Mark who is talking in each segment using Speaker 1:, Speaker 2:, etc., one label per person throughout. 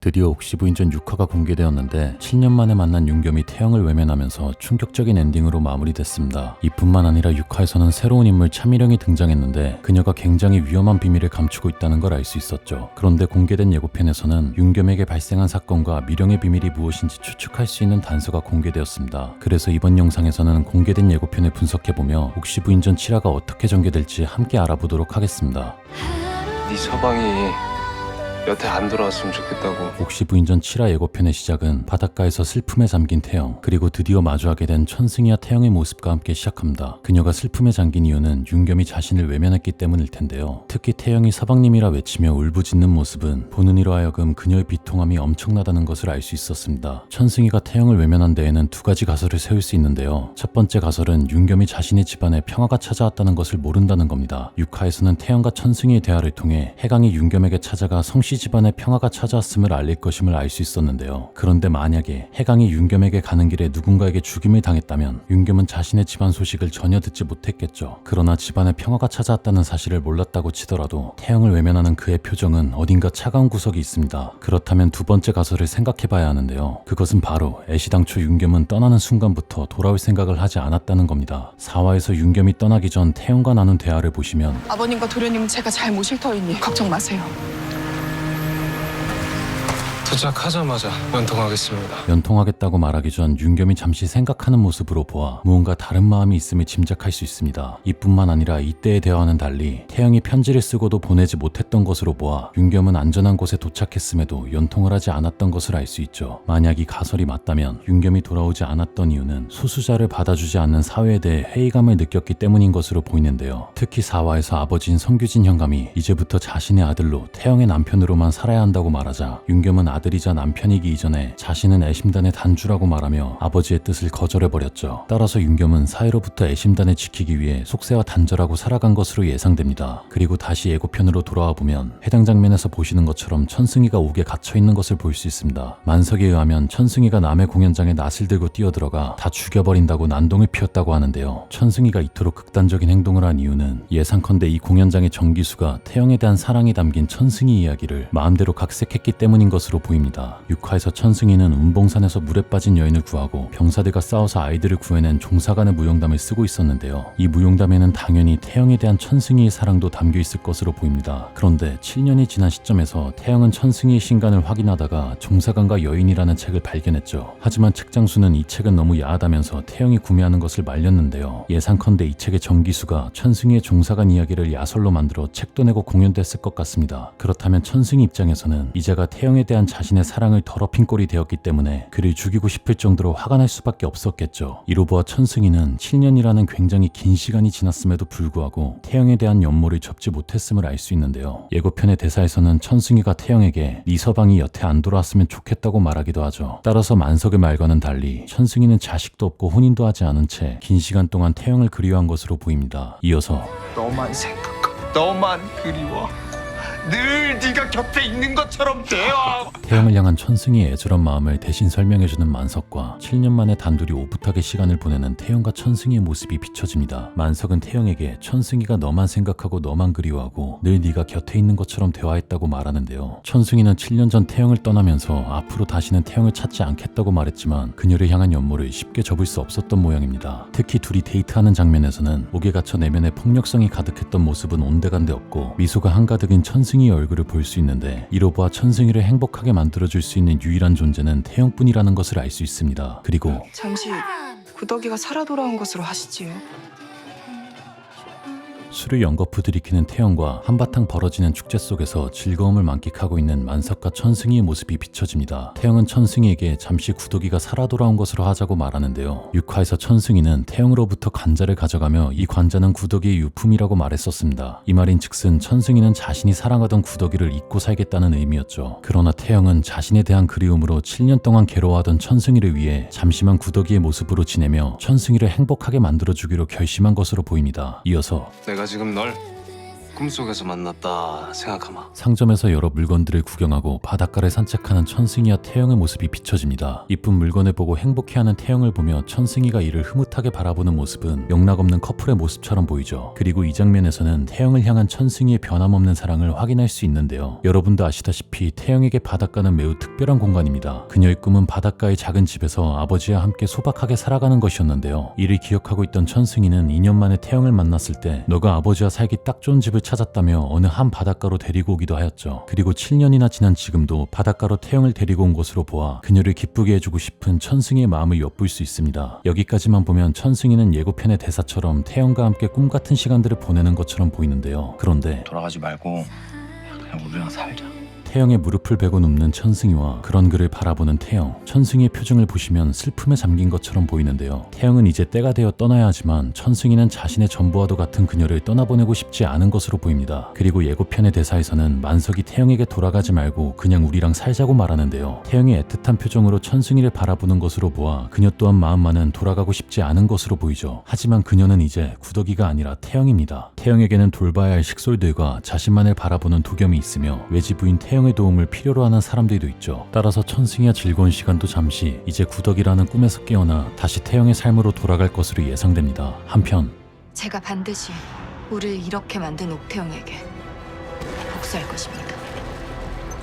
Speaker 1: 드디어 옥시부인전 6화가 공개되었는데 7년 만에 만난 윤겸이 태영을 외면하면서 충격적인 엔딩으로 마무리됐습니다. 이뿐만 아니라 6화에서는 새로운 인물 차미령이 등장했는데 그녀가 굉장히 위험한 비밀을 감추고 있다는 걸 알 수 있었죠. 그런데 공개된 예고편에서는 윤겸에게 발생한 사건과 미령의 비밀이 무엇인지 추측할 수 있는 단서가 공개되었습니다. 그래서 이번 영상에서는 공개된 예고편을 분석해보며 옥시부인전 7화가 어떻게 전개될지 함께 알아보도록 하겠습니다.
Speaker 2: 네 서방이 여태 안 돌아왔으면 좋겠다고.
Speaker 1: 옥시부인전 7화 예고편의 시작은 바닷가에서 슬픔에 잠긴 태영, 그리고 드디어 마주하게 된 천승이와 태영의 모습과 함께 시작합니다. 그녀가 슬픔에 잠긴 이유는 윤겸이 자신을 외면했기 때문일 텐데요. 특히 태영이 서방님이라 외치며 울부짖는 모습은 보는 이로 하여금 그녀의 비통함이 엄청나다는 것을 알 수 있었습니다. 천승이가 태영을 외면한 데에는 두 가지 가설을 세울 수 있는데요. 첫 번째 가설은 윤겸이 자신의 집안에 평화가 찾아왔다는 것을 모른다는 겁니다. 6화에서는 태영과 천승이의 대화를 통해 해강이 윤겸에게 찾아가 성씨 집안에 평화가 찾아왔음을 알릴 것임을 알 수 있었는데요. 그런데 만약에 해강이 윤겸에게 가는 길에 누군가에게 죽임을 당했다면 윤겸은 자신의 집안 소식을 전혀 듣지 못했겠죠. 그러나 집안에 평화가 찾아왔다는 사실을 몰랐다고 치더라도 태영을 외면하는 그의 표정은 어딘가 차가운 구석이 있습니다. 그렇다면 두 번째 가설을 생각해봐야 하는데요. 그것은 바로 애시당초 윤겸은 떠나는 순간부터 돌아올 생각을 하지 않았다는 겁니다. 4화에서 윤겸이 떠나기 전 태영과 나눈 대화를 보시면
Speaker 3: 아버님과 도련님은 제가 잘 모실 터이니 걱정 마세요.
Speaker 2: 도착하자마자 연통하겠습니다.
Speaker 1: 연통하겠다고 말하기 전 윤겸이 잠시 생각하는 모습으로 보아 무언가 다른 마음이 있음을 짐작할 수 있습니다. 이뿐만 아니라 이때의 대화와는 달리 태영이 편지를 쓰고도 보내지 못했던 것으로 보아 윤겸은 안전한 곳에 도착했음에도 연통을 하지 않았던 것을 알 수 있죠. 만약 이 가설이 맞다면 윤겸이 돌아오지 않았던 이유는 수수자를 받아주지 않는 사회에 대해 회의감을 느꼈기 때문인 것으로 보이는데요. 특히 4화에서 아버지인 성규진 현감이 이제부터 자신의 아들로 태영의 남편으로만 살아야 한다고 말하자 윤겸은 아들이자 남편이기 이전에 자신은 애심단의 단주라고 말하며 아버지의 뜻을 거절해버렸죠. 따라서 윤겸은 사회로부터 애심단을 지키기 위해 속세와 단절하고 살아간 것으로 예상됩니다. 그리고 다시 예고편으로 돌아와 보면 해당 장면에서 보시는 것처럼 천승이가 옥에 갇혀있는 것을 볼 수 있습니다. 만석에 의하면 천승이가 남의 공연장에 낫을 들고 뛰어들어가 다 죽여버린다고 난동을 피웠다고 하는데요. 천승이가 이토록 극단적인 행동을 한 이유는 예상컨대 이 공연장의 정기수가 태영에 대한 사랑이 담긴 천승이 이야기를 마음대로 각색했기 때문인 것으로 보입니다. 6화에서 천승이는 운봉산에서 물에 빠진 여인을 구하고 병사들과 싸워서 아이들을 구해낸 종사간의 무용담을 쓰고 있었는데요. 이 무용담에는 당연히 태영에 대한 천승이의 사랑도 담겨 있을 것으로 보입니다. 그런데 7년이 지난 시점에서 태영은 천승이의 신간을 확인하다가 종사간과 여인이라는 책을 발견했죠. 하지만 책장수는 이 책은 너무 야하다면서 태영이 구매하는 것을 말렸는데요. 예상컨대 이 책의 정기수가 천승이의 종사간 이야기를 야설로 만들어 책도 내고 공연도 했을 것 같습니다. 그렇다면 천승이 입장에서는 이자가 태영에 대한 자신의 사랑을 더럽힌 꼴이 되었기 때문에 그를 죽이고 싶을 정도로 화가 날 수밖에 없었겠죠. 이로 보아 천승이는 7년이라는 굉장히 긴 시간이 지났음에도 불구하고 태영에 대한 연모를 접지 못했음을 알 수 있는데요. 예고편의 대사에서는 천승이가 태영에게 네 서방이 여태 안 돌아왔으면 좋겠다고 말하기도 하죠. 따라서 만석의 말과는 달리 천승이는 자식도 없고 혼인도 하지 않은 채 긴 시간 동안 태영을 그리워한 것으로 보입니다. 이어서
Speaker 2: 너만 생각하고 너만 그리워. 늘 네가 곁에 있는 것처럼 대화하고.
Speaker 1: 태영을 향한 천승이의 애절한 마음을 대신 설명해주는 만석과 7년 만에 단둘이 오붓하게 시간을 보내는 태영과 천승이의 모습이 비춰집니다. 만석은 태영에게 천승이가 너만 생각하고 너만 그리워하고 늘 네가 곁에 있는 것처럼 대화했다고 말하는데요. 천승이는 7년 전 태영을 떠나면서 앞으로 다시는 태영을 찾지 않겠다고 말했지만 그녀를 향한 연모를 쉽게 접을 수 없었던 모양입니다. 특히 둘이 데이트하는 장면에서는 옥에 갇혀 내면에 폭력성이 가득했던 모습은 온데간데 없고 미소가 한가득인 천승이의 얼굴을 볼 수 있는데 이로 보아 천승이를 행복하게 만들어줄 수 있는 유일한 존재는 태영뿐이라는 것을 알 수 있습니다. 그리고
Speaker 3: 잠시 구더기가 살아 돌아온 것으로 하시지요.
Speaker 1: 술을 연거푸 들이키는 태영과 한바탕 벌어지는 축제 속에서 즐거움을 만끽하고 있는 만석과 천승이의 모습이 비춰집니다. 태영은 천승이에게 잠시 구더기가 살아 돌아온 것으로 하자고 말하는데요. 6화에서 천승이는 태영으로부터 관자를 가져가며 이 관자는 구더기의 유품이라고 말했었습니다. 이 말인 즉슨 천승이는 자신이 사랑하던 구더기를 잊고 살겠다는 의미였죠. 그러나 태영은 자신에 대한 그리움으로 7년 동안 괴로워하던 천승이를 위해 잠시만 구더기의 모습으로 지내며 천승이를 행복하게 만들어주기로 결심한 것으로 보입니다. 이어서
Speaker 2: 내가 지금 널
Speaker 4: 꿈속에서 만났다 생각하마.
Speaker 1: 상점에서 여러 물건들을 구경하고 바닷가를 산책하는 천승이와 태영의 모습이 비춰집니다. 이쁜 물건을 보고 행복해하는 태영을 보며 천승이가 이를 흐뭇하게 바라보는 모습은 영락없는 커플의 모습처럼 보이죠. 그리고 이 장면에서는 태영을 향한 천승이의 변함없는 사랑을 확인할 수 있는데요. 여러분도 아시다시피 태영에게 바닷가는 매우 특별한 공간입니다. 그녀의 꿈은 바닷가의 작은 집에서 아버지와 함께 소박하게 살아가는 것이었는데요. 이를 기억하고 있던 천승이는 2년 만에 태영을 만났을 때 너가 아버지와 살기 딱 좋은 집을 찾았다며 어느 한 바닷가로 데리고 오기도 하였죠. 그리고 7년이나 지난 지금도 바닷가로 태영을 데리고 온 것으로 보아 그녀를 기쁘게 해주고 싶은 천승이의 마음을 엿볼 수 있습니다. 여기까지만 보면 천승이는 예고편의 대사처럼 태영과 함께 꿈같은 시간들을 보내는 것처럼 보이는데요. 그런데
Speaker 2: 돌아가지 말고 그냥 우리랑 살자.
Speaker 1: 태영의 무릎을 베고 눕는 천승이와 그런 그를 바라보는 태영. 천승이의 표정을 보시면 슬픔에 잠긴 것처럼 보이는데요. 태영은 이제 때가 되어 떠나야 하지만 천승이는 자신의 전부와도 같은 그녀를 떠나보내고 싶지 않은 것으로 보입니다. 그리고 예고편의 대사에서는 만석이 태영에게 돌아가지 말고 그냥 우리랑 살자고 말하는데요. 태영이 애틋한 표정으로 천승이를 바라보는 것으로 보아 그녀 또한 마음만은 돌아가고 싶지 않은 것으로 보이죠. 하지만 그녀는 이제 구더기가 아니라 태영입니다. 태영에게는 돌봐야 할 식솔들과 자신만을 바라보는 도겸이 있으며 외지부인 태영의 도움을 필요로 하는 사람들도 있죠. 따라서 천승이와 즐거운 시간도 잠시 이제 구덕이라는 꿈에서 깨어나 다시 태영의 삶으로 돌아갈 것으로 예상됩니다. 한편
Speaker 5: 제가 반드시 우리를 이렇게 만든 옥태영에게 복수할 것입니다.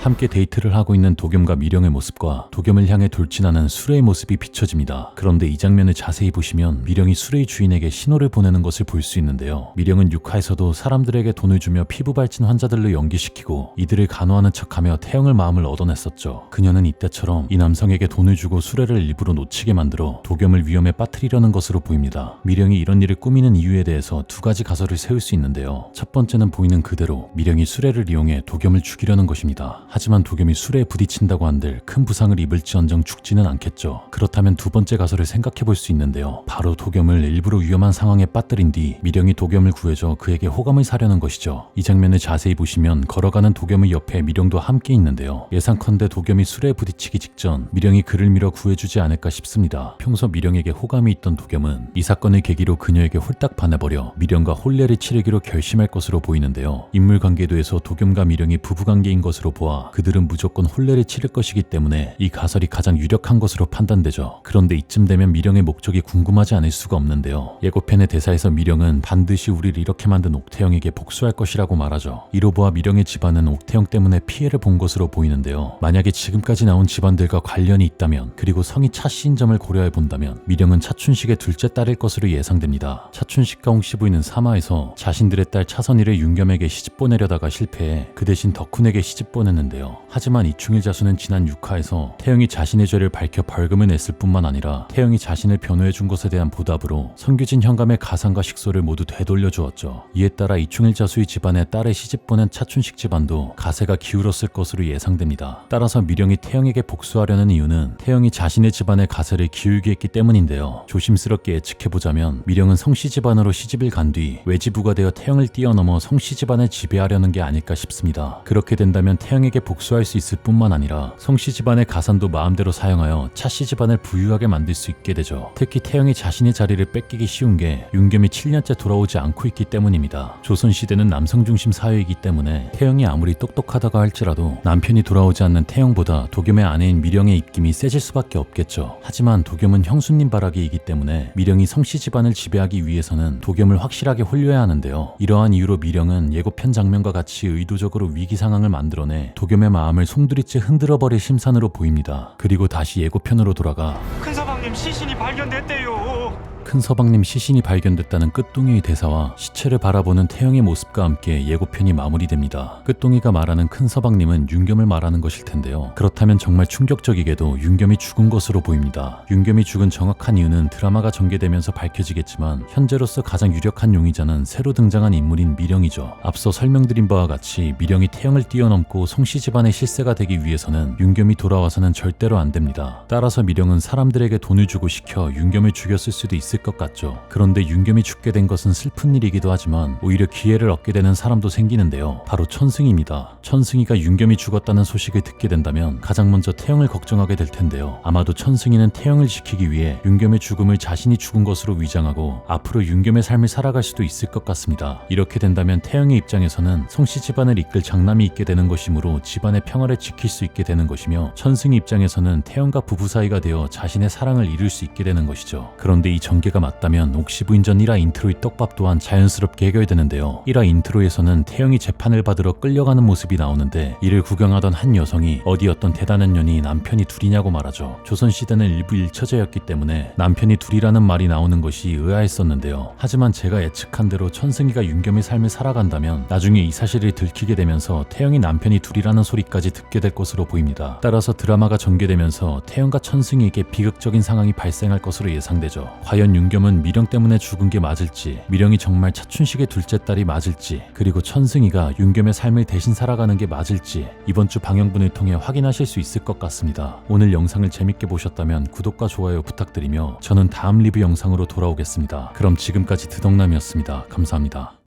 Speaker 1: 함께 데이트를 하고 있는 도겸과 미령의 모습과 도겸을 향해 돌진하는 수레의 모습이 비춰집니다. 그런데 이 장면을 자세히 보시면 미령이 수레의 주인에게 신호를 보내는 것을 볼 수 있는데요. 미령은 6화에서도 사람들에게 돈을 주며 피부 발진 환자들로 연기시키고 이들을 간호하는 척하며 태영을 마음을 얻어냈었죠. 그녀는 이때처럼 이 남성에게 돈을 주고 수레를 일부러 놓치게 만들어 도겸을 위험에 빠뜨리려는 것으로 보입니다. 미령이 이런 일을 꾸미는 이유에 대해서 두 가지 가설을 세울 수 있는데요. 첫 번째는 보이는 그대로 미령이 수레를 이용해 도겸을 죽이려는 것입니다. 하지만 도겸이 수레에 부딪힌다고 한들 큰 부상을 입을지언정 죽지는 않겠죠. 그렇다면 두 번째 가설을 생각해 볼 수 있는데요. 바로 도겸을 일부러 위험한 상황에 빠뜨린 뒤 미령이 도겸을 구해줘 그에게 호감을 사려는 것이죠. 이 장면을 자세히 보시면 걸어가는 도겸의 옆에 미령도 함께 있는데요. 예상컨대 도겸이 수레에 부딪히기 직전 미령이 그를 밀어 구해주지 않을까 싶습니다. 평소 미령에게 호감이 있던 도겸은 이 사건을 계기로 그녀에게 홀딱 반해버려 미령과 혼례를 치르기로 결심할 것으로 보이는데요. 인물관계도에서 도겸과 미령이 부부관계인 것으로 보아 그들은 무조건 혼례를 치를 것이기 때문에 이 가설이 가장 유력한 것으로 판단되죠. 그런데 이쯤 되면 미령의 목적이 궁금하지 않을 수가 없는데요. 예고편의 대사에서 미령은 반드시 우리를 이렇게 만든 옥태영에게 복수할 것이라고 말하죠. 이로 보아 미령의 집안은 옥태영 때문에 피해를 본 것으로 보이는데요. 만약에 지금까지 나온 집안들과 관련이 있다면 그리고 성이 차씨인 점을 고려해 본다면 미령은 차춘식의 둘째 딸일 것으로 예상됩니다. 차춘식과 홍시부인은 3화에서 자신들의 딸 차선이를 윤겸에게 시집 보내려다가 실패해 그 대신 덕훈에게 시집 보냈는데요. 하지만 이충일 자수는 지난 6화에서 태영이 자신의 죄를 밝혀 벌금을 냈을 뿐만 아니라 태영이 자신을 변호해준 것에 대한 보답으로 성규진 현감의 가상과 식소를 모두 되돌려 주었죠. 이에 따라 이충일 자수의 집안에 딸을 시집 보낸 차춘식 집안도 가세가 기울었을 것으로 예상됩니다. 따라서 미령이 태영에게 복수하려는 이유는 태영이 자신의 집안의 가세를 기울게 했기 때문인데요. 조심스럽게 예측해보자면 미령은 성씨 집안으로 시집을 간 뒤 외지부가 되어 태영을 뛰어넘어 성씨 집안을 지배하려는 게 아닐까 싶습니다. 그렇게 된다면 태영에게 복수할 수 있을 뿐만 아니라 성씨 집안의 가산도 마음대로 사용하여 차씨 집안을 부유하게 만들 수 있게 되죠. 특히 태영이 자신의 자리를 뺏기기 쉬운 게 윤겸이 7년째 돌아오지 않고 있기 때문입니다. 조선시대는 남성 중심 사회이기 때문에 태영이 아무리 똑똑하다고 할지라도 남편이 돌아오지 않는 태영보다 도겸의 아내인 미령의 입김이 세질 수밖에 없겠죠. 하지만 도겸은 형수님 바라기이기 때문에 미령이 성씨 집안을 지배하기 위해서는 도겸을 확실하게 홀려야 하는데요. 이러한 이유로 미령은 예고편 장면과 같이 의도적으로 위기 상황을 만들어내 도겸의 마음을 송두리째 흔들어버릴 심산으로 보입니다. 그리고 다시 예고편으로 돌아가
Speaker 6: 큰 서방님 시신이 발견됐대요.
Speaker 1: 큰 서방님 시신이 발견됐다는 끝둥이의 대사와 시체를 바라보는 태영의 모습과 함께 예고편이 마무리됩니다. 끝둥이가 말하는 큰 서방님은 윤겸을 말하는 것일 텐데요. 그렇다면 정말 충격적이게도 윤겸이 죽은 것으로 보입니다. 윤겸이 죽은 정확한 이유는 드라마가 전개되면서 밝혀지겠지만 현재로서 가장 유력한 용의자는 새로 등장한 인물인 미령이죠. 앞서 설명드린 바와 같이 미령이 태영을 뛰어넘고 송씨 집안의 실세가 되기 위해서는 윤겸이 돌아와서는 절대로 안 됩니다. 따라서 미령은 사람들에게 돈을 주고 시켜 윤겸을 죽였을 수도 있을 있을 것 같죠. 그런데 윤겸이 죽게 된 것은 슬픈 일이기도 하지만 오히려 기회를 얻게 되는 사람도 생기는데요. 바로 천승입니다. 천승이가 윤겸이 죽었다는 소식을 듣게 된다면 가장 먼저 태영을 걱정하게 될 텐데요. 아마도 천승이는 태영을 지키기 위해 윤겸의 죽음을 자신이 죽은 것으로 위장하고 앞으로 윤겸의 삶을 살아갈 수도 있을 것 같습니다. 이렇게 된다면 태영의 입장에서는 성씨 집안을 이끌 장남이 있게 되는 것이므로 집안의 평화를 지킬 수 있게 되는 것이며, 천승이 입장에서는 태영과 부부 사이가 되어 자신의 사랑을 이룰 수 있게 되는 것이죠. 그런데 이 전개가 맞다면 옥시부인전 1화 인트로의 떡밥 또한 자연스럽게 해결되는데요. 1화 인트로에서는 태영이 재판을 받으러 끌려가는 모습이 나오는데, 이를 구경하던 한 여성이 어디 어떤 대단한 년이 남편이 둘이냐고 말하죠. 조선시대는 일부 일처제였기 때문에 남편이 둘이라는 말이 나오는 것이 의아했었는데요. 하지만 제가 예측한 대로 천승이가 윤겸의 삶을 살아간다면 나중에 이 사실을 들키게 되면서 태영이 남편이 둘이라는 소리까지 듣게 될 것으로 보입니다. 따라서 드라마가 전개되면서 태영과 천승이에게 비극적인 상황이 발생할 것으로 예상되죠. 과연 윤겸은 미령 때문에 죽은 게 맞을지, 미령이 정말 차춘식의 둘째 딸이 맞을지, 그리고 천승이가 윤겸의 삶을 대신 살아가는 게 맞을지 이번 주 방영분을 통해 확인하실 수 있을 것 같습니다. 오늘 영상을 재밌게 보셨다면 구독과 좋아요 부탁드리며 저는 다음 리뷰 영상으로 돌아오겠습니다. 그럼 지금까지 드덕남이었습니다. 감사합니다.